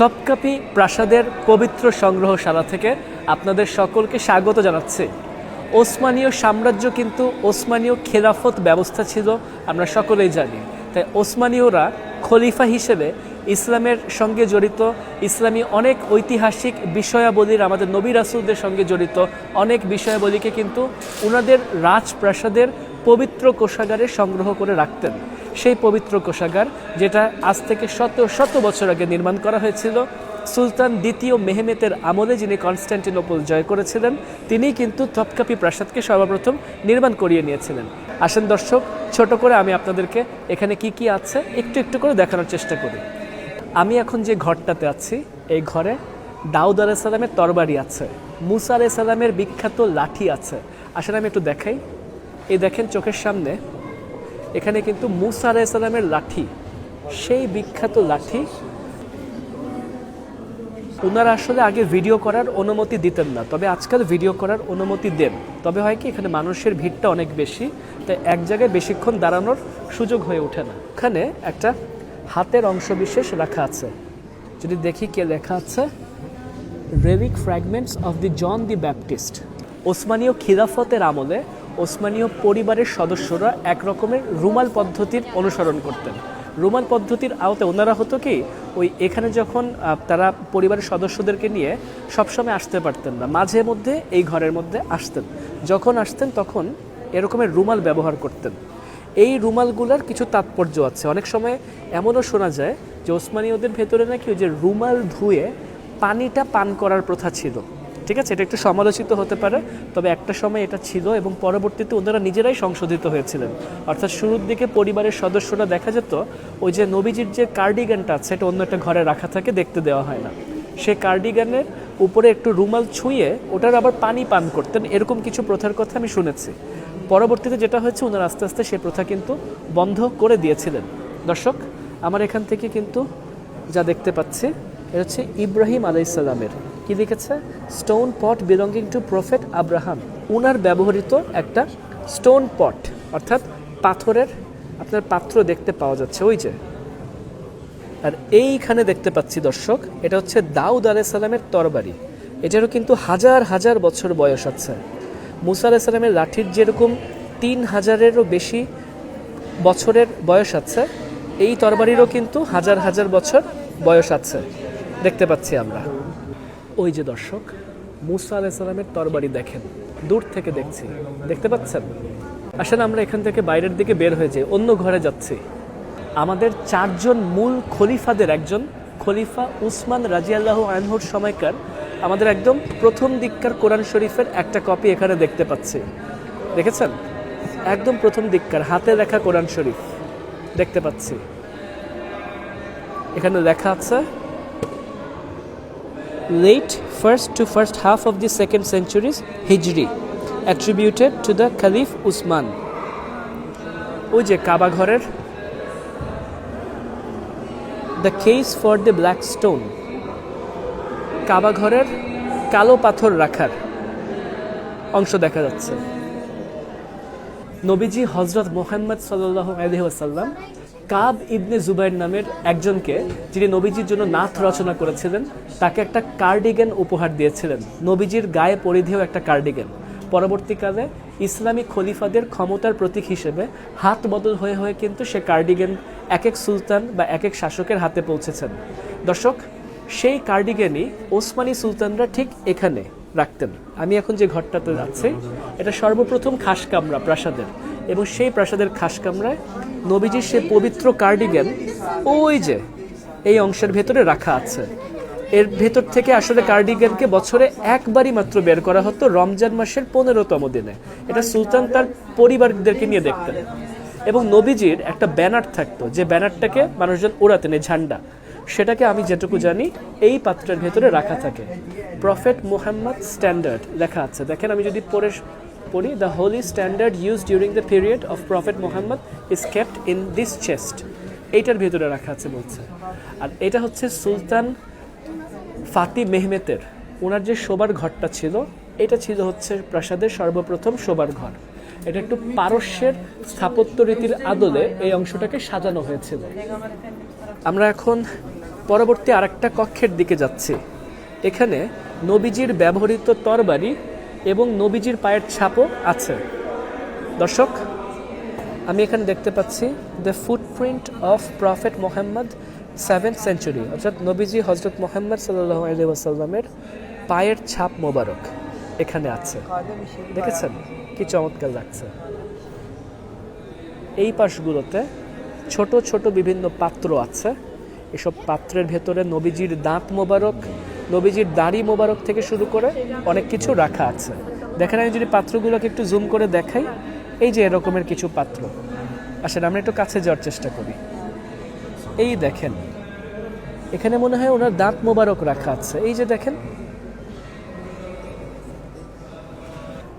তপকাপি প্রাসাদের পবিত্র সংগ্রহশালা থেকে আপনাদের সকলকে স্বাগত জানাচ্ছি। ওসমানীয় সাম্রাজ্য কিন্তু ওসমানীয় খেলাফত ব্যবস্থা ছিল, আমরা সকলেই জানি। তাই ওসমানীয়রা খলিফা হিসেবে ইসলামের সঙ্গে জড়িত, ইসলামী অনেক ঐতিহাসিক বিষয়াবলীর, আমাদের নবী রাসূলদের সঙ্গে জড়িত অনেক বিষয়াবলীকে কিন্তু ওনাদের রাজপ্রাসাদের পবিত্র কোষাগারে সংগ্রহ করে রাখতেন। সেই পবিত্র কোষাগার, যেটা আজ থেকে শত শত বছর আগে নির্মাণ করা হয়েছিল সুলতান দ্বিতীয় মেহমেতের আমলে, যিনি কনস্ট্যান্টিনোপল জয় করেছিলেন, তিনিই কিন্তু তপকাপি প্রাসাদকে সর্বপ্রথম নির্মাণ করিয়ে নিয়েছিলেন। আসেন দর্শক, ছোট করে আমি আপনাদেরকে এখানে কি কি আছে একটু একটু করে দেখানোর চেষ্টা করি। আমি এখন যে ঘরটাতে আছি, এই ঘরে দাউদ আলাইহিস সালামের তরবারি আছে, মুসা আলাইহিস সালামের বিখ্যাত লাঠি আছে। আসলে আমি একটু দেখাই। এই দেখেন চোখের সামনে, এখানে কিন্তু মুসা আলাইহিস সালামের লাঠি, সেই বিখ্যাত লাঠি। ওনারা আসলে আগে ভিডিও করার অনুমতি দিতেন না, তবে আজকাল ভিডিও করার অনুমতি দেন। তবে হয় কি, এখানে মানুষের ভিড়টা অনেক বেশি, তাই এক জায়গায় বেশিক্ষণ দাঁড়ানোর সুযোগ হয়ে ওঠে না। এখানে একটা হাতের অংশ বিশেষ রাখা আছে, যদি দেখি কে লেখা আছে, relic fragments of the John the Baptist. ওসমানীয় খিলাফতের আমলে ওসমানীয় পরিবারের সদস্যরা এক রকমের রুমাল পদ্ধতির অনুসরণ করতেন। রুমাল পদ্ধতির আওতায় ওনারা হতো কি, ওই এখানে যখন তারা পরিবারের সদস্যদেরকে নিয়ে সবসময় আসতে পারতেন না, মাঝে মধ্যে এই ঘরের মধ্যে আসতেন। যখন আসতেন তখন এরকমের রুমাল ব্যবহার করতেন। এই রুমালগুলোর কিছু তাৎপর্য আছে। অনেক সময় এমনও শোনা যায় যে ওসমানীয়দের ভেতরে নাকি ওই যে রুমাল ধুয়ে পানিটা পান করার প্রথা ছিল। ঠিক আছে, এটা একটু সমালোচিত হতে পারে, তবে একটা সময় এটা ছিল এবং পরবর্তীতে ওনারা নিজেরাই সংশোধিত হয়েছিলেন। অর্থাৎ শুরুর দিকে পরিবারের সদস্যরা দেখা যেত ওই যে নবীজির যে কার্ডিগানটা আছে, এটা অন্য একটা ঘরে রাখা থাকে, দেখতে দেওয়া হয় না। সেই কার্ডিগানের উপরে একটু রুমাল ছুঁয়ে ওটার আবার পানি পান করতেন, এরকম কিছু প্রথার কথা আমি শুনেছি। পরবর্তীতে যেটা হয়েছে, ওনারা আস্তে আস্তে সে প্রথা কিন্তু বন্ধ করে দিয়েছিলেন। দর্শক, আমার এখান থেকে কিন্তু যা দেখতে পাচ্ছি, এটা হচ্ছে ইব্রাহিম আলাইহিস সালামের, কি লিখেছে, stone pot belonging to prophet Abraham. উনার ব্যবহৃত একটা স্টোন পট, অর্থাৎ পাথরের আপনার পাত্র দেখতে পাওয়া যাচ্ছে ওই যে। আর এইখানে দেখতে পাচ্ছি দর্শক, এটা হচ্ছে দাউদ আলাইহিস সালামের তরবারি। এটারও কিন্তু হাজার হাজার বছর বয়স আছে। মুসা আলাইহিস সালামের লাঠির যেরকম 3000-এরও বেশি বছরের বয়স আছে, এই তরবারিরও কিন্তু হাজার হাজার বছর বয়স আছে, দেখতে পাচ্ছি আমরা। ওই যে দর্শক, মুসা আলাইহিস সালামের তরবারি দেখেন, দূর থেকে দেখছি, দেখতে পাচ্ছেন। আসলে আমরা এখান থেকে বাইরের দিকে বের হয়ে যাই, অন্য ঘরে যাচ্ছি। আমাদের 4জন মূল খলিফাদের একজন খলিফা উসমান রাদিয়াল্লাহু আনহুর সময়কার আমাদের একদম প্রথম দিককার কোরআন শরীফের একটা কপি এখানে দেখতে পাচ্ছি। দেখেছেন, একদম প্রথম দিককার হাতে লেখা কোরআন শরীফ দেখতে পাচ্ছি। এখানে লেখা আছে late first to first half of the 2nd centuries Hijri, attributed to the Caliph Usman. ওই যে কাবা ঘরের the case for the black stone, কাবা ঘরের কালো পাথর রাখার অংশ দেখা যাচ্ছে। নবীজি হযরত মুহাম্মদ সাল্লাল্লাহু আলাইহি ওয়াসাল্লাম কাব ইবনে জুবাইর নামের একজনকে, যিনি নবীজির জন্য নাথ রচনা করেছিলেন, তাকে একটা কার্ডিগান উপহার দিয়েছিলেন। নবীজির গায়ে পরিধেয় একটা কার্ডিগান। পরবর্তীকালে ইসলামী খলিফাদের ক্ষমতার প্রতীক হিসেবে হাত বদল হয়ে হয়ে কিন্তু সে কার্ডিগান এক এক সুলতান বা এক এক শাসকের হাতে পৌঁছেছেন। দর্শক, সেই কার্ডিগানই ওসমানী সুলতানরা ঠিক এখানে রাখতেন। আমি এখন যে ঘরটাতে যাচ্ছি, এটা সর্বপ্রথম খাসকামরা প্রাসাদের, এবং সেই প্রাসাদের খাসকামরায় নবীজির সে পবিত্র কার্ডিগান ওই যে এই অংশের ভেতরে রাখা আছে। এর ভেতর থেকে আসলে কার্ডিগানকে বছরে একবারই মাত্র বের করা হতো, রমজান মাসের 15তম দিনে। এটা সুলতান তার পরিবারদেরকে নিয়ে দেখতেন। এবং নবীজির একটা ব্যানার থাকতো, যে ব্যানারটাকে মানুষজন ওড়াতেন, এই ঝান্ডা, সেটাকে আমি যেটুকু জানি এই পাত্রের ভেতরে রাখা থাকে। প্রফেট মুহাম্মদ স্ট্যান্ডার্ড লেখা আছে, দেখেন আমি যদি পড়ি, the Holi standard use during the period of prophet Muhammad is kept in this chest, এইটার ভেতরে রাখা আছে বলছে। আর এটা হচ্ছে সুলতান ফাতি মেহমেতের, ওনার যে শোবার ঘরটা ছিল, এটা ছিল হচ্ছে প্রাসাদের সর্বপ্রথম শোবার ঘর। এটা একটু পারস্যের স্থাপত্য রীতির আদলে এই অংশটাকে সাজানো হয়েছিল। আমরা এখন পরবর্তী আরেকটা কক্ষের দিকে যাচ্ছি। এখানে নবীজির ব্যবহৃত তরবারি এবং নবীজির পায়ের ছাপও আছে। দর্শক, আমি এখানে দেখতে পাচ্ছি the footprint of prophet Mohammad 7th century, অর্থাৎ নবীজি হজরত মোহাম্মদ সাল্লাল্লাহু আলাইহি ওয়াসাল্লামের পায়ের ছাপ মোবারক এখানে আছে। দেখেছেন কি চমৎকার লাগছে। এই পাশগুলোতে ছোট ছোট বিভিন্ন পাত্র আছে। এসব পাত্রের ভেতরে নবীজির দাঁত মোবারক, নবীজির দাড়ি মোবারক থেকে শুরু করে অনেক কিছু রাখা আছে। দেখেন, আমি যদি পাত্রগুলোকে একটু জুম করে দেখাই, এই যে এরকমের কিছু পাত্র। আসলে আমরা একটু কাছে যাওয়ার চেষ্টা করি। এই দেখেন, এখানে মনে হয় ওনার দাঁত মোবারক রাখা আছে। এই যে দেখেন,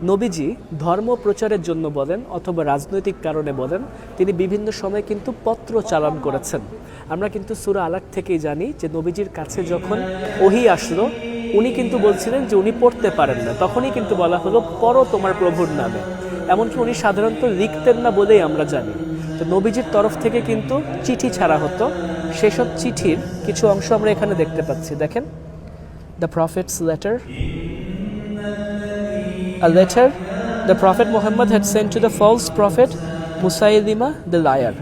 নবীজি ধর্ম প্রচারের জন্য বলেন অথবা রাজনৈতিক কারণে বলেন, তিনি বিভিন্ন সময় কিন্তু পত্র চালান করেছেন। আমরা কিন্তু সূরা আলাক থেকেই জানি যে নবীজির কাছে যখন ওহী আসলো, উনি কিন্তু বলছিলেন যে উনি পড়তে পারেন না। তখনই কিন্তু বলা হলো পড়ো তোমার প্রভুর নামে। এমনকি উনি সাধারণত লিখতেন না বলেই আমরা জানি। তো নবীজির তরফ থেকে কিন্তু চিঠি ছাড়া হতো। সেসব চিঠির কিছু অংশ আমরা এখানে দেখতে পাচ্ছি। দেখেন, the prophets letter, a letter the Prophet Muhammad had sent to the false prophet Musaylima the liar.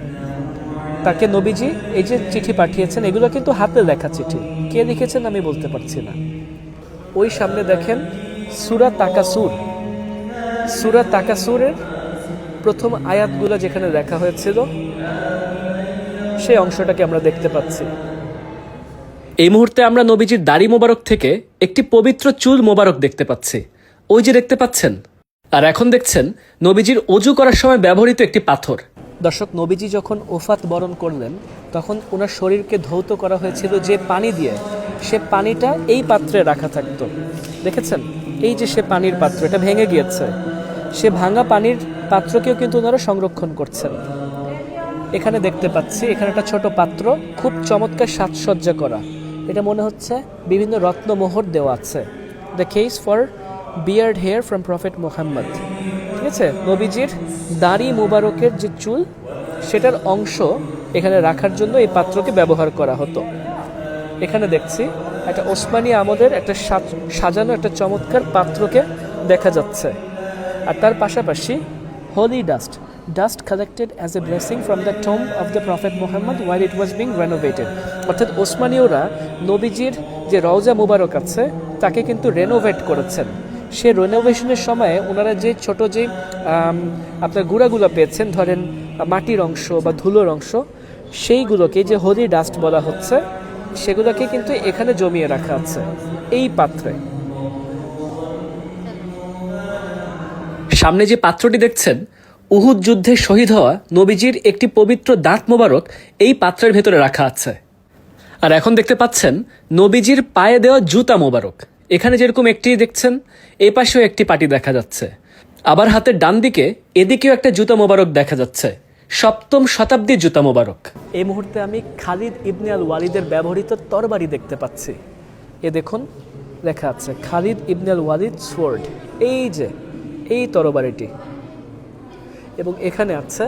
তাকে নবীজি এই যে চিঠি পাঠিয়েছেন, এগুলো কিন্তু হাতে লেখা চিঠি। কে লিখেছেন আমি বলতে পারছি না। ওই সামনে দেখেন সূরা তাকাসুর, সূরা তাকাসুরের প্রথম আয়াতগুলো যেখানে লেখা হয়েছিল, সেই অংশটাকে আমরা দেখতে পাচ্ছি। এই মুহূর্তে আমরা নবীজির দাড়ি মোবারক থেকে একটি পবিত্র চুল মোবারক দেখতে পাচ্ছি। ওই যে দেখতে পাচ্ছেন। আর এখন দেখছেন নবীজির অজু করার সময় ব্যবহৃত একটি পাথর। দর্শক, নবীজি যখন ওফাত বরণ করলেন, তখন ওনার শরীরকে ধৌত করা হয়েছিল যে পানি দিয়ে, সে পানিটা এই পাত্রে রাখা থাকতো। দেখেছেন, এই যে সে পানির পাত্র, এটা ভেঙে গিয়েছে। সে ভাঙা পানির পাত্রকেও কিন্তু ওনারা সংরক্ষণ করছেন। এখানে দেখতে পাচ্ছি, এখানে একটা ছোট পাত্র, খুব চমৎকার সাজসজ্জা করা। এটা মনে হচ্ছে বিভিন্ন রত্নমোহর দেওয়া আছে। The case for beard hair from prophet Mohammad. ঠিক আছে, নবীজির দাড়ি মুবারকের যে চুল, সেটার অংশ এখানে রাখার জন্য এই পাত্রকে ব্যবহার করা হতো। এখানে দেখছি একটা ওসমানী আমলের একটা সাজানো একটা চমৎকার পাত্রকে দেখা যাচ্ছে। আর তার পাশাপাশি holy dust collected as a blessing from the tomb of the prophet Mohammad while it was being renovated. অর্থাৎ ওসমানীয়রা নবীজির যে রওজা মুবারক আছে, তাকে কিন্তু রেনোভেট করেছেন। সে রেনোভেশনের সময় ওনারা যে ছোট যে আপনার গুঁড়াগুলো পেয়েছেন, ধরেন মাটির অংশ বা ধুলোর অংশ, সেইগুলোকে যে হোলি ডাস্ট বলা হচ্ছে, সেগুলোকে কিন্তু এখানে জমিয়ে রাখা আছে এই পাত্রে। সামনে যে পাত্রটি দেখছেন, উহুদ যুদ্ধে শহীদ হওয়া নবীজির একটি পবিত্র দাঁত মোবারক এই পাত্রের ভেতরে রাখা আছে। আর এখন দেখতে পাচ্ছেন নবীজির পায়ে দেওয়া জুতা মোবারক। এখানে যেরকম একটি দেখছেন, এই পাশেও একটি পাটি দেখা যাচ্ছে। আবার হাতের ডান দিকে এদিকেও একটা জুতা মোবারক দেখা যাচ্ছে, 7ম শতাব্দীর জুতা মোবারক। এই মুহূর্তে আমি খালিদ ইবনে আল ওয়ালিদের ব্যবহৃত তরবারি দেখতে পাচ্ছি। এ দেখুন, লেখা আছে খালিদ ইবনে আল ওয়ালিদ সোয়ার্ড। এই যে এই তরবারিটি, এবং এখানে আছে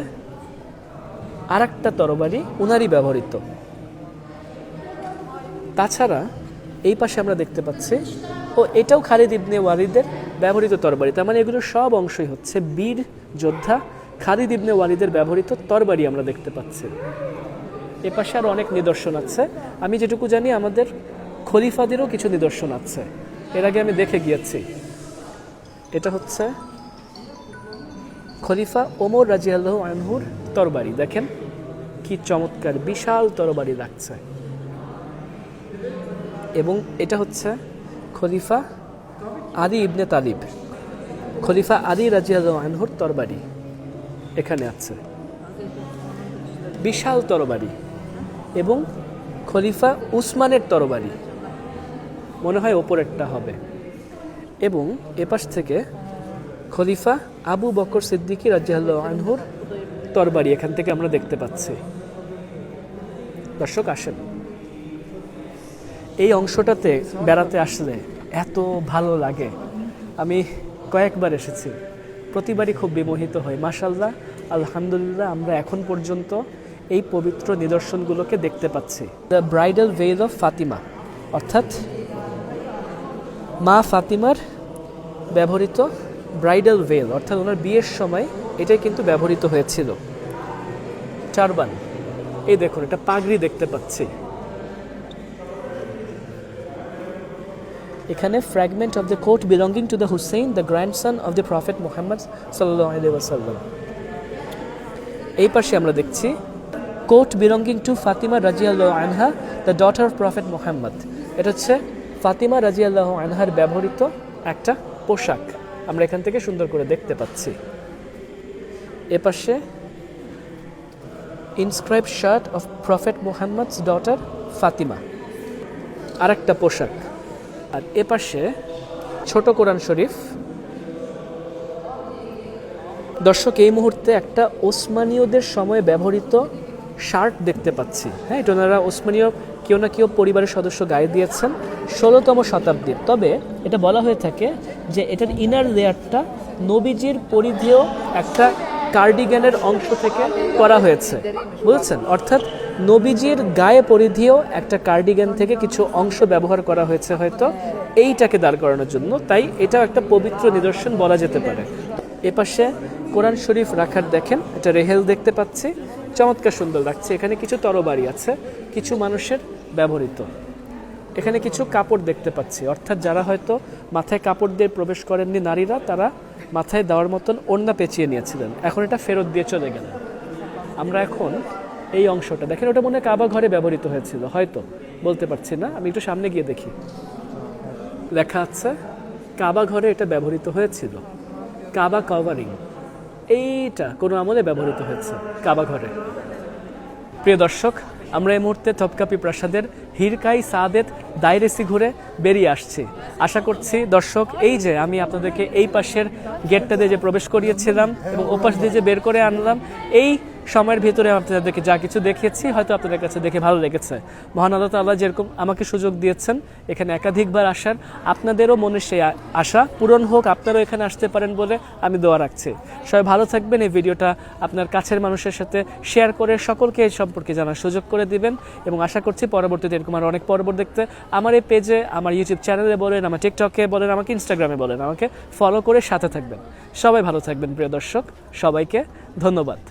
আরেকটা তরবারি উনারই ব্যবহৃত। তাছাড়া এই পাশে আমরা দেখতে পাচ্ছি, ও এটাও খালিদ ইবনে ওয়ালিদের ব্যবহৃত তরবারি। তার মানে এগুলোর সব অংশই হচ্ছে বীর যোদ্ধা খালিদ ইবনে ওয়ালিদের ব্যবহৃত তরবারি আমরা দেখতে পাচ্ছি। এ পাশে আরও অনেক নিদর্শন আছে। আমি যেটুকু জানি আমাদের খলিফাদেরও কিছু নিদর্শন আছে, এর আগে আমি দেখে গিয়েছি। এটা হচ্ছে খলিফা ওমর রাদিয়াল্লাহু আনহুর তরবারি। দেখেন কি চমৎকার বিশাল তরবারি লাগছে। এবং এটা হচ্ছে খলিফা আলী ইবনে তালিব, খলিফা আলী রাদিয়াল্লাহু আনহুর তরবারি এখানে আছে, বিশাল তরবারি। এবং খলিফা উসমানের তরবারি, মনে হয় ওপরেরটা হবে। এবং এপাশ থেকে খলিফা আবু বকর সিদ্দিকী রাদিয়াল্লাহু আনহুর তরবারি এখান থেকে আমরা দেখতে পাচ্ছি। দর্শক আসেন, এই অংশটাতে বেড়াতে আসলে এত ভালো লাগে। আমি কয়েকবার এসেছি, প্রতিবারই খুব বিমোহিত হই। মাশাআল্লাহ, আলহামদুলিল্লাহ, আমরা এখন পর্যন্ত এই পবিত্র নিদর্শনগুলোকে দেখতে পাচ্ছি। The bridal veil of Fatima, অর্থাৎ মা ফাতিমার ব্যবহৃত ব্রাইডাল ভেল, অর্থাৎ ওনার বিয়ের সময় এটাই কিন্তু ব্যবহৃত হয়েছিল। টারবান, এই দেখুন এটা পাগড়ি দেখতে পাচ্ছি। এখানে fragment of the coat belonging to the Hussein, the grandson of the prophet Muhammad সাল্লাল্লাহু আলাইহি ওয়াসাল্লাম। এই পাশে আমরা দেখছি কোট বিলঙ্গিং টু ফাতিমা রাদিয়াল্লাহু আনহা, the daughter of prophet Muhammad. এটা হচ্ছে ফাতিমা রাদিয়াল্লাহু আনহার ব্যবহৃত একটা পোশাক, আমরা এখান থেকে সুন্দর করে দেখতে পাচ্ছি। এ পাশে inscribe shirt of prophet Muhammad's daughter Fatima, আরেকটা পোশাক। আর এ পাশে ছোট কোরআন শরীফ। দর্শক, এই মুহূর্তে একটা ওসমানীয়দের সময় ব্যবহৃত শার্ট দেখতে পাচ্ছি। হ্যাঁ, এটা ওনারা ওসমানীয় কেউ না কেউ পরিবারের সদস্য গায়ে দিয়েছেন 16তম শতাব্দীর। তবে এটা বলা হয়ে থাকে যে এটার ইনার লেয়ারটা নবীজির পরিধেয় একটা কার্ডিগানের অংশ থেকে করা হয়েছে, বুঝেছেন? অর্থাৎ নবীজির গায়ে পরিধেয় একটা কার্ডিগান থেকে কিছু অংশ ব্যবহার করা হয়েছে হয়তো এইটাকে দাঁড় করানোর জন্য, তাই এটাও একটা পবিত্র নিদর্শন বলা যেতে পারে। এপাশে কোরআন শরীফ রাখার দেখেন এটা রেহেল দেখতে পাচ্ছি, চমৎকার সুন্দর লাগছে। এখানে কিছু তরবারি আছে, কিছু মানুষের ব্যবহৃত। এখানে কিছু কাপড় দেখতে পাচ্ছি, অর্থাৎ যারা হয়তো মাথায় কাপড় দিয়ে প্রবেশ করেননি নারীরা, তারা মাথায় দেওয়ার মতন ওড়না পেঁচিয়ে নিয়েছিলেন, এখন এটা ফেরত দিয়ে চলে গেলেন। আমরা এখন এই অংশটা দেখেন, ওটা মনে হয় কাবা ঘরে ব্যবহৃত হয়েছিল, হয়তো বলতে পারছি না, আমি একটু সামনে গিয়ে দেখি। লেখা আছে কাবা ঘরে এটা ব্যবহৃত হয়েছিল, কাবা কভারিং, এইটা কোনো আমলে ব্যবহৃত হয়েছে কাবা ঘরে। প্রিয় দর্শক, আমরা এই মুহূর্তে তপকাপি প্রাসাদের হিরকাই সাদেত দাইরেসি ঘুরে বেরিয়ে আসছি। আশা করছি দর্শক, এই যে আমি আপনাদেরকে এই পাশের গেটটা দিয়ে যে প্রবেশ করিয়েছিলাম এবং ওপাশ দিয়ে যে বের করে আনলাম, এই সময়ের ভিতরে আপনাদেরকে যা কিছু দেখিয়েছি হয়তো আপনাদের কাছে দেখে ভালো লেগেছে। মহান আল্লাহ তাআলা যেরকম আমাকে সুযোগ দিয়েছেন এখানে একাধিকবার আসার, আপনাদেরও মনে সেই আশা পূরণ হোক, আপনারাও এখানে আসতে পারেন বলে আমি দোয়া রাখছি। সবাই ভালো থাকবেন। এই ভিডিওটা আপনার কাছের মানুষের সাথে শেয়ার করে সকলকে এই সম্পর্কে জানার সুযোগ করে দিবেন এবং আশা করছি পরবর্তীতে এরকম আর অনেক পর্ব দেখতে আমার এই পেজে, আমার ইউটিউব চ্যানেলে বলেন, আমার টিকটকে বলেন, আমাকে ইনস্টাগ্রামে বলেন, আমাকে ফলো করে সাথে থাকবেন। সবাই ভালো থাকবেন প্রিয় দর্শক, সবাইকে ধন্যবাদ।